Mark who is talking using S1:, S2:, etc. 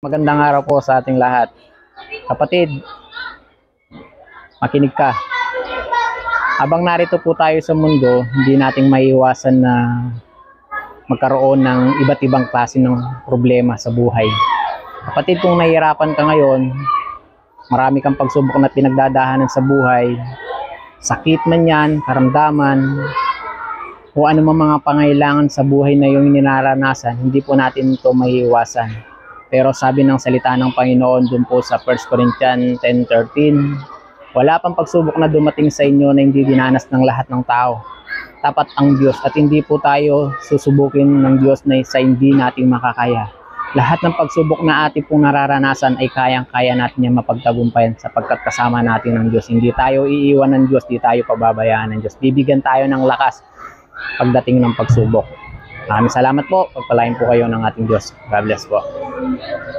S1: Magandang araw po sa ating lahat. Kapatid, makinig ka. Habang narito po tayo sa mundo, hindi nating maiiwasan na magkaroon ng iba't ibang klase ng problema sa buhay. Kapatid, kung nahihirapan ka ngayon, marami kang pagsubok na pinagdadaanan sa buhay, sakit man yan, karamdaman, o ano man mga pangailangan sa buhay na yung ninaranasan, hindi po natin ito maiiwasan. Pero sabi ng salita ng Panginoon dun po sa 1 Corinthians 10:13, wala pang pagsubok na dumating sa inyo na hindi dinanas ng lahat ng tao. Tapat ang Diyos at hindi po tayo susubukin ng Diyos na sa hindi natin makakaya. Lahat ng pagsubok na ating pong nararanasan ay kayang-kaya natin yan mapagtagumpayan sapagkat kasama natin ng Diyos. Hindi tayo iiwan ng Diyos, di tayo pababayaan ng Diyos. Bibigyan tayo ng lakas pagdating ng pagsubok. Maraming salamat po. Pagpalain po kayo ng ating Diyos. God bless po.